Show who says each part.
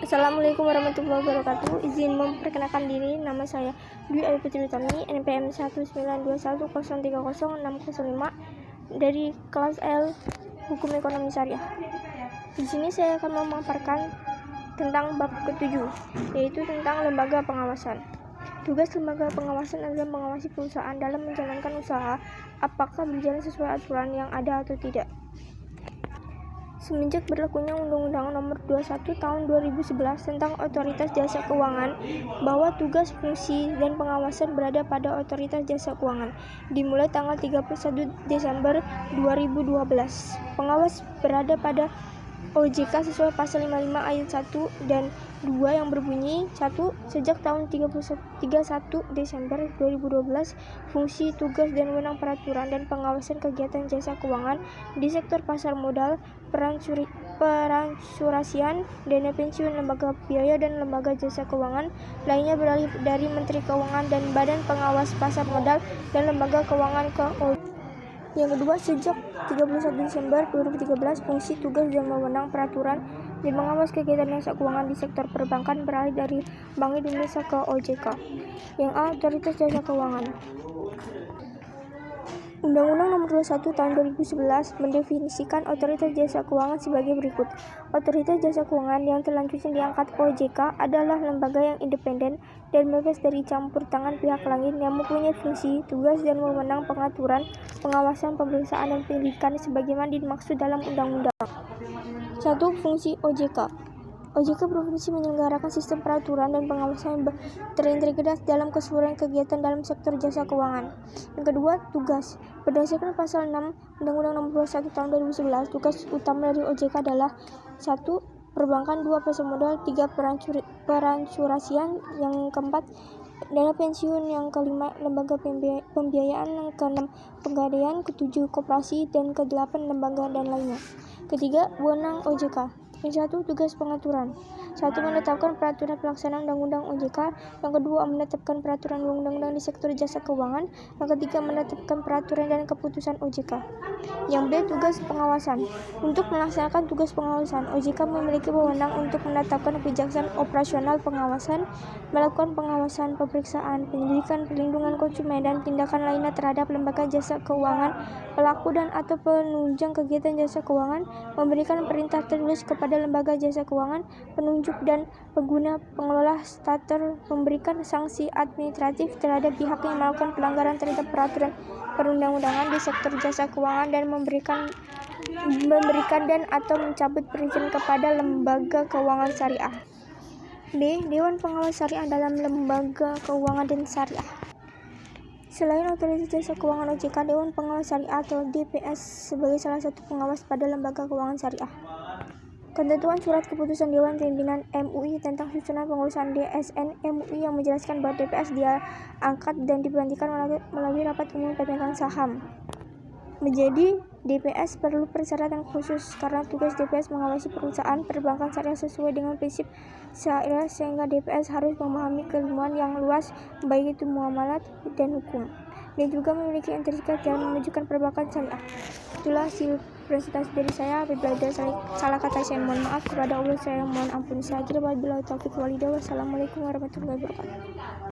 Speaker 1: Assalamualaikum warahmatullahi wabarakatuh. Izin memperkenalkan diri, nama saya Dwi Ayu Putri Utami, NPM 19210306005 dari kelas L Hukum Ekonomi Syariah. Di sini saya akan memaparkan tentang bab ke-7, yaitu tentang lembaga pengawasan. Tugas lembaga pengawasan adalah mengawasi perusahaan dalam menjalankan usaha, apakah berjalan sesuai aturan yang ada atau tidak. Semenjak berlakunya Undang-Undang Nomor 21 Tahun 2011 tentang Otoritas Jasa Keuangan, bahwa tugas, fungsi, dan pengawasan berada pada Otoritas Jasa Keuangan dimulai tanggal 31 Desember 2012. Pengawas berada pada OJK sesuai pasal 55 ayat 1 dan 2 yang berbunyi 1. Sejak tahun 31 Desember 2012, fungsi, tugas, dan wewenang peraturan dan pengawasan kegiatan jasa keuangan di sektor pasar modal, peransurasian, dana pensiun, lembaga biaya, dan lembaga jasa keuangan lainnya beralih dari Menteri Keuangan dan Badan Pengawas Pasar Modal dan Lembaga Keuangan ke OJK. Yang kedua, sejak 31 Desember 2013, fungsi, tugas, dan wewenang peraturan dan pengawas kegiatan jasa keuangan di sektor perbankan beralih dari Bank Indonesia ke OJK. Yang A. Otoritas Jasa Keuangan. Undang-Undang Nomor 21 Tahun 2011 mendefinisikan Otoritas Jasa Keuangan sebagai berikut. Otoritas Jasa Keuangan yang selanjutnya diangkat OJK adalah lembaga yang independen dan bebas dari campur tangan pihak lain yang mempunyai fungsi, tugas, dan wewenang pengaturan, pengawasan, pemeriksaan, dan penyelidikan sebagaimana dimaksud dalam undang-undang. 1. Fungsi OJK. OJK berfungsi menyelenggarakan sistem peraturan dan pengawasan yang terintegrasi dalam keseluruhan kegiatan dalam sektor jasa keuangan. Yang kedua, tugas. Berdasarkan pasal 6 Undang-Undang Nomor 21 Tahun 2011, tugas utama dari OJK adalah 1. Perbankan, 2. Pasar modal, 3. Peransurasian, yang keempat dana pensiun, yang kelima lembaga pembiayaan, yang keenam pegadaian, ketujuh koperasi, dan kedelapan lembaga dan lainnya. Ketiga, wewenang OJK. Yang 1. Tugas pengaturan. 1. Menetapkan peraturan pelaksanaan Undang-Undang OJK. Yang kedua, menetapkan peraturan undang-undang di sektor jasa keuangan. Yang ketiga, menetapkan peraturan dan keputusan OJK. Yang B. Tugas pengawasan. Untuk melaksanakan tugas pengawasan, OJK memiliki wewenang untuk menetapkan kebijakan operasional pengawasan, melakukan pengawasan, pemeriksaan, penyelidikan, perlindungan konsumen, dan tindakan lainnya terhadap lembaga jasa keuangan, pelaku dan atau penunjang kegiatan jasa keuangan, memberikan perintah tertulis kepada lembaga jasa keuangan, penunjuk dan pengguna pengelola starter, memberikan sanksi administratif terhadap pihak yang melakukan pelanggaran terhadap peraturan perundang-undangan di sektor jasa keuangan, dan memberikan dan atau mencabut perizinan kepada lembaga keuangan syariah. D. Dewan Pengawas Syariah dalam lembaga keuangan dan syariah. Selain Otoritas Jasa Keuangan OJK, Dewan Pengawas Syariah atau DPS sebagai salah satu pengawas pada lembaga keuangan syariah. Ketentuan Surat Keputusan Dewan Pimpinan MUI tentang susunan pengurusan DSN MUI yang menjelaskan bahwa DPS diangkat dan diberhentikan melalui rapat umum pemegang saham. Menjadi DPS perlu persyaratan khusus karena tugas DPS mengawasi perusahaan perbankan syariah sesuai dengan prinsip syariah, sehingga DPS harus memahami keilmuan yang luas baik itu muamalat dan hukum, dan juga memiliki integritas dalam memajukan perbankan syariah. Itulah hasil presentasi dari saya. Apabila ada salah kata saya mohon maaf, kepada Allah saya mohon ampun. Saya kira wabillahi taufiq walhidayah. Wassalamualaikum warahmatullahi wabarakatuh.